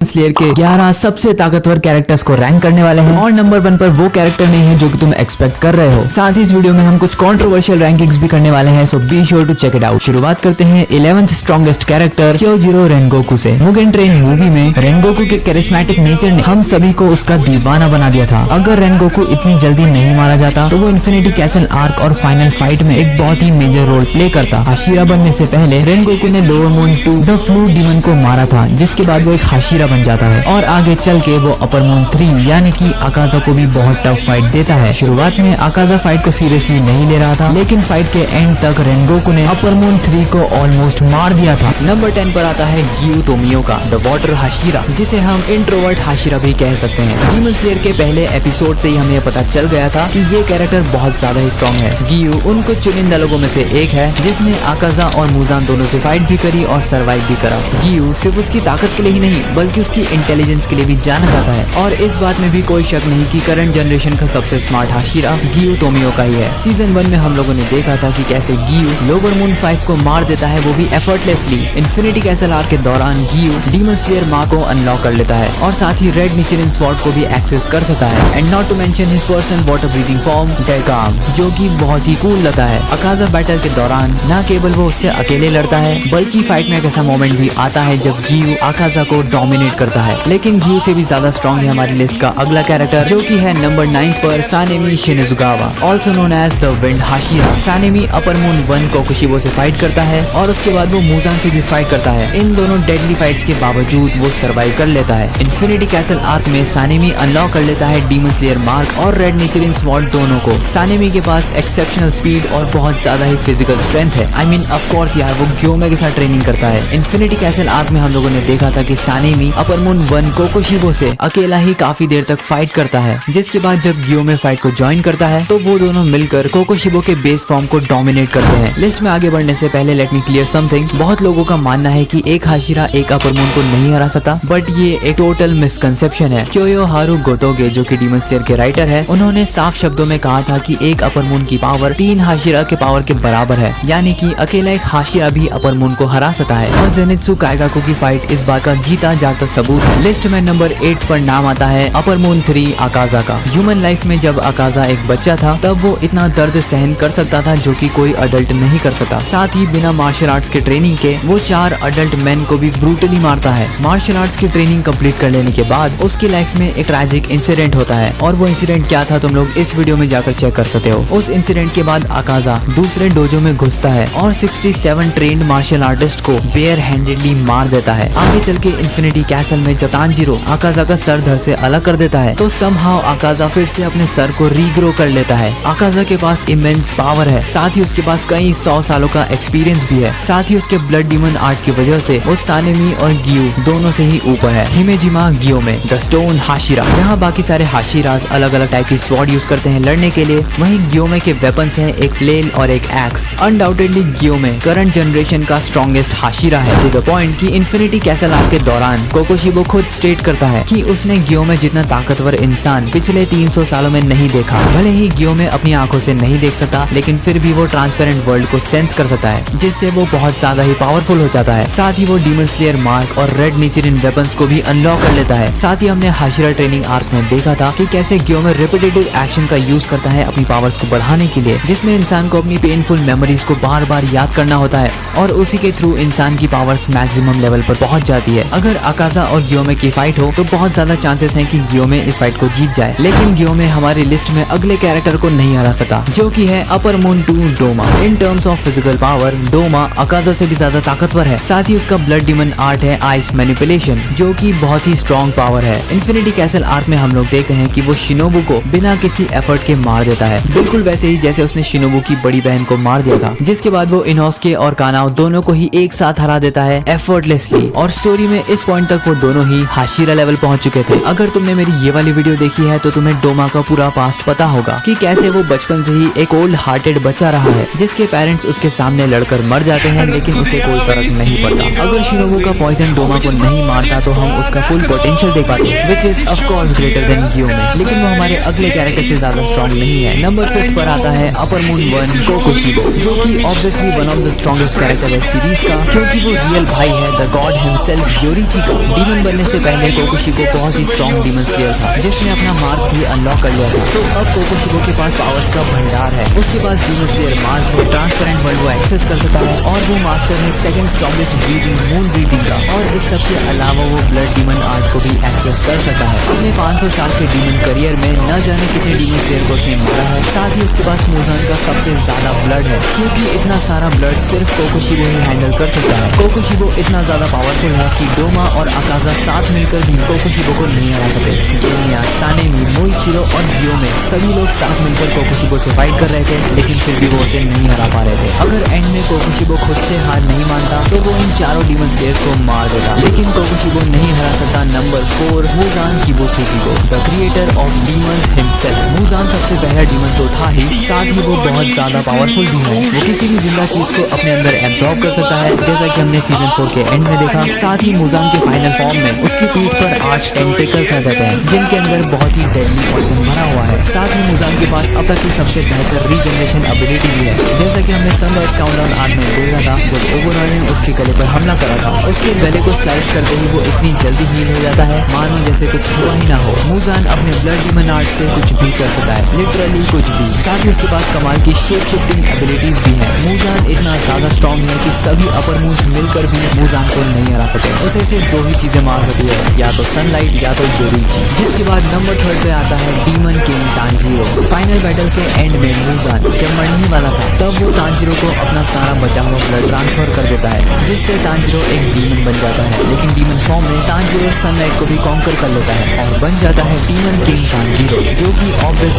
Slayer के 11 सबसे ताकतवर कैरेक्टर्स को रैंक करने वाले हैं और नंबर 1 पर वो कैरेक्टर नहीं है जो कि तुम एक्सपेक्ट कर रहे हो। साथ ही इस वीडियो में हम कुछ कंट्रोवर्शियल रैंकिंग्स भी करने वाले हैं, so be sure to check it out. शुरुआत करते हैं 11th strongest character Kyojuro Rengoku से। मुगेन ट्रेन मूवी में रेनगोकू के कैरिस्मेटिक नेचर ने हम सभी को उसका दीवाना बना दिया था। अगर रेनगोकू इतनी जल्दी नहीं मारा जाता तो वो इन्फिनिटी कैसल आर्क और फाइनल फाइट में एक बहुत ही मेजर रोल प्ले करता। हाशिरा बनने से पहले रेनगोकू ने lower moon 2 the flu demon को मारा था, जिसके बाद वो एक हाशिरा बन जाता है और आगे चल के वो अपर मून 3 यानी कि आकाजा को भी बहुत टफ फाइट देता है। शुरुआत में आकाजा फाइट को सीरियसली नहीं ले रहा था, लेकिन फाइट के एंड तक रेनगोकू ने अपर मून 3 को ऑलमोस्ट मार दिया था। नंबर 10 पर आता है गियू तोमियो का द वाटर हाशिरा, जिसे हम इंट्रोवर्ट हाशिरा भी कह सकते हैं। डीमन स्लेयर के पहले एपिसोड से ही हमें पता चल गया था कि ये कैरेक्टर बहुत ज्यादा ही स्ट्रॉन्ग है। गियू उन कुछ चुनिंदा लोगों में से एक है जिसने आकाजा और मुजान दोनों से फाइट भी करी और सर्वाइव भी करा। गियू सिर्फ उसकी ताकत के लिए ही नहीं बल्कि उसकी इंटेलिजेंस के लिए भी जाना जाता है, और इस बात में भी कोई शक नहीं कि करंट जनरेशन का सबसे स्मार्ट हाशिरा गियू तोमियो का ही है। सीजन 1 में हम लोगों ने देखा था कि कैसे गियू लोअर मून 5 को मार देता है, वो भी एफर्टलेसली। इन्फिनिटी कैसल आर्क के दौरान गियू डीमन स्लेयर माँ को अनलॉक कर लेता है और साथ ही रेड निचिरिन स्वॉर्ड को भी एक्सेस कर सकता है। And not to mention his personal water breathing form डेकाम, जो कि बहुत ही कूल लगता है। आकाजा बैटल के दौरान न केवल वो उससे अकेले लड़ता है बल्कि फाइट में एक ऐसा मोमेंट भी आता है जब गियू आकाजा को डोमिनेट करता है। लेकिन गियू से भी ज्यादा स्ट्रॉन्ग है हमारी लिस्ट का अगला कैरेक्टर, जो कि है नंबर 9 पर Sanemi Shinazugawa, also known as the wind Hashira. Sanemi upper moon 1 Kokushibo से फाइट करता है और उसके बाद वो मुजान से भी फाइट करता है। इन दोनों डेडली फाइट्स के बावजूद वो सर्वाइव कर लेता है। इन्फिनिटी कैसल आर्क में सानेमी अनलॉक कर लेता है डीमन स्लेयर मार्क और रेड निचिरिन स्वॉर्ड दोनों को। सानेमी के पास एक्सेप्शनल स्पीड और बहुत ज्यादा ही फिजिकल स्ट्रेंथ है। आई मीन ऑफ कोर्स यार, वो ग्योमे के साथ ट्रेनिंग करता है। इन्फिनिटी कैसल आर्क में हम लोगों ने देखा था कि सानेमी अपर मून 1 कोकुशिबो से अकेला ही काफी देर तक फाइट करता है, जिसके बाद जब गियोमे फाइट को ज्वाइन करता है तो वो दोनों मिलकर कोकुशिबो के बेस फॉर्म को डोमिनेट करते हैं। लिस्ट में आगे बढ़ने से पहले लेट मी क्लियर समथिंग। बहुत लोगों का मानना है कि एक हाशिरा एक अपर मून को नहीं हरा सकता, बट ये एक टोटल मिसकंसेप्शन है। क्योयोहारू गोतोगे, जो कि डीमन स्लेयर के राइटर है, उन्होंने साफ शब्दों में कहा था कि एक अपर मून की पावर 3 हाशिरा के पावर के बराबर है, यानी कि अकेला एक हाशिरा भी अपर मून को हरा सकता है। और जेनित्सु काइगाकू की फाइट इस बात का जीता जागता सबूत है। लिस्ट में नंबर 8 पर नाम आता है अपर मून 3 आकाजा का। ह्यूमन लाइफ में जब आकाजा एक बच्चा था तब वो इतना दर्द सहन कर सकता था जो कि कोई अडल्ट नहीं कर सकता। साथ ही बिना मार्शल आर्ट्स के ट्रेनिंग के वो 4 अडल्ट मैन को भी ब्रूटली मारता है। मार्शल आर्ट्स की ट्रेनिंग कंप्लीट कर लेने के बाद उसकी लाइफ में एक ट्रैजिक इंसिडेंट होता है, और वो इंसिडेंट क्या था तुम लोग इस वीडियो में जाकर चेक कर सकते हो। उस इंसिडेंट के बाद आकाजा दूसरे डोजो में घुसता है और 67 ट्रेंड मार्शल आर्टिस्ट को बेयर हैंडेडली मार देता है। आगे चल के इन्फिनिटी कैसल में जब तांजीरो आकाजा का सर धड़ से अलग कर देता है तो समहाउ आकाजा फिर से अपने सर को रीग्रो कर लेता है। आकाजा के पास इमेंस पावर है, साथ ही उसके पास कई 100 सालों का एक्सपीरियंस भी है। साथ ही उसके ब्लड डीमन आर्ट की वजह से वो सानेमी और गियू दोनों से ही ऊपर है। हिमेजिमा गियोमे द स्टोन हाशिरा, जहाँ बाकी सारे हाशिराज अलग अलग टाइप की स्वॉर्ड यूज करते हैं लड़ने के लिए, वहीं गियोमे के वेपन्स हैं एक फ्लेल और एक एक्स। अनडाउटेडली गियोमे करंट जनरेशन का स्ट्रॉन्गेस्ट हाशिरा है, टू द पॉइंट कि इन्फिनिटी कैसल आर्क के दौरान कोकोशिबो खुद स्टेट करता है कि उसने गियोमे जितना ताकतवर इंसान पिछले 300 सालों में नहीं देखा। भले ही गियोमे अपनी आंखों से नहीं देख सकता, लेकिन फिर भी वो ट्रांसपेरेंट वर्ल्ड को सेंस कर सकता है, जिससे वो बहुत ज्यादा ही पावरफुल हो जाता है। साथ ही वो डीमन स्लेयर मार्क और रेड निचिरिन वेपन्स को भी अनलॉक कर लेता है। साथ ही हमने हाशिरा ट्रेनिंग आर्क में देखा था कि कैसे गियोमे रिपीटेटिव एक्शन का यूज करता है अपनी पावर्स को बढ़ाने के लिए, जिसमें इंसान को अपनी पेनफुल मेमोरीज को बार बार याद करना होता है और उसी के थ्रू इंसान की पावर्स मैक्सिमम लेवल पर पहुंच जाती है। अगर आकाजा और गियोमे की फाइट हो तो बहुत ज्यादा चांसेस हैं कि गियोमे इस फाइट को जीत जाए, लेकिन गियोमे हमारी लिस्ट में अगले कैरेक्टर को नहीं हरा सकता, जो कि है upper moon 2 Doma. In terms of physical power Doma Akaza से भी ज्यादा ताकतवर है। साथ ही उसका ब्लड डीमन आर्ट है आइस मैनिपुलेशन, जो कि बहुत ही स्ट्रॉन्ग पावर है। इन्फिनिटी कैसल आर्क में हम लोग देखते हैं कि वो शिनोबू को बिना किसी एफर्ट के मार देता है, बिल्कुल वैसे ही जैसे उसने शिनोबू की बड़ी बहन को मार दिया था, जिसके बाद वो इनोस्के और कानाओ दोनों को ही एक साथ हरा देता है एफर्टलेसली। और स्टोरी में इस पॉइंट तक वो दोनों ही हाशिरा लेवल पहुंच चुके थे। अगर तुमने मेरी ये वाली वीडियो देखी है तो तुम्हें डोमा का पूरा पास्ट पता होगा कि कैसे वो बचपन से ही एक ओल्ड हार्टेड बच्चा रहा है, जिसके पेरेंट्स उसके सामने लड़कर मर जाते हैं, लेकिन उसे कोई फर्क नहीं पड़ता। अगर शिनोबू का पॉइजन डोमा को नहीं मारता तो हम उसका फुल पोटेंशियल देख पाते, which is of course greater than Gyomei, लेकिन वो हमारे अगले कैरेक्टर से ज्यादा स्ट्रॉन्ग नहीं है। नंबर 5 पर आता है अपर मून 1 कोकोशिबो, जो कि obviously one of the strongest character है सीरीज का, क्योंकि वो रियल भाई है द गॉड हिमसेल्फ योरीची का। डीमन बनने से पहले कोकोशिबो बहुत ही स्ट्रॉन्ग डीमन स्लेयर था जिसने अपना मार्क भी अनलॉक कर लिया था। तो अब कोकोशिबो के पास पावर्स का भंडार है। उसके पास डीमन स्लेयर मार्क है, ट्रांसपेरेंट वर्ल्ड वो एक्सेस कर सकता है और वो मास्टर है second strongest breathing moon breathing का। और इस सब के अलावा वो ब्लड डीमन आर्ट को भी एक्सेस कर सकता है। अपने 500 साल के डीमन करियर में न जाने कितने डीमन स्लेयर को उसने मारा है। साथ ही उसके पास मुजान का सबसे ज्यादा ब्लड है क्योंकि इतना सारा ब्लड सिर्फ कोकोशिबो ही हैंडल कर सकता है। कोकोशिबो इतना ज्यादा पावरफुल है कि डोमा और अकाजा साथ मिलकर भी कोकोशिबो को नहीं हरा सके। गेनिया, सानेमी, मोइशिरो और गियोमे सभी लोग साथ मिलकर कोकोशिबो से फाइट कर रहे थे लेकिन फिर भी वो उसे नहीं हरा पा रहे थे। अगर एंड में कोकोशिबो खुद से हार नहीं मानता तो वो इन चारों डीमन स्लेयर्स को मार देता। लेकिन कोकोशिबो नहीं हरा सकता नंबर 4 मुजान किबुत्सुकी को, the creator of demons himself. Muzan सबसे पहला डीमन तो था ही, साथ ही वो बहुत ज्यादा पावरफुल भी है। वो किसी भी जिंदा चीज को अपने अंदर एब्जॉर्ब कर सकता है जैसा कि हमने सीजन 4 के एंड में देखा। साथ ही मुजान के फाइनल फॉर्म में उसकी पीठ पर 8 टेंटिकल्स आ जाते हैं जिनके अंदर बहुत ही डेडली पॉइजन भरा हुआ है। साथ ही मुजान के पास अब तक की सबसे बेहतर रीजनरेशन एबिलिटी भी है जैसा कि हमने सनराइज काउंटडाउन आर्क में देखा था। जब ओबेरॉय ने उसके गले पर हमला करा था उसके गले को स्लाइस करते ही वो इतनी जल्दी हील हो जाता है मानो जैसे कुछ हुआ ही ना हो। मुजान अपने ब्लड डीमन आर्ट से कुछ भी कर सकता है, लिटरली कुछ भी। साथ ही उसके पास कमाल की शेप शिफ्टिंग एबिलिटीज भी है। मुजान इतना ज्यादा स्ट्रॉन्ग है कि सभी अपर मूव्स मिलकर भी मुजान को नहीं हरा सके। उसे सिर्फ 2 ही चीजें मार सकती है, या तो सनलाइट या तो योरीची। जिसके बाद नंबर 3 पे आता है demon king Tanjiro. Final battle के एंड में मुजान जब मरने ही वाला था तब वो तांजीरो को अपना सारा बचा हुआ ब्लड ट्रांसफर कर देता है जिससे तांजीरो एक डीमन बन जाता है। लेकिन डीमन फॉर्म में तांजीरो सनलाइट को भी कॉन्कर कर लेता है और बन जाता है डीमन किंग तांजीरो, जो कि ऑब्वियस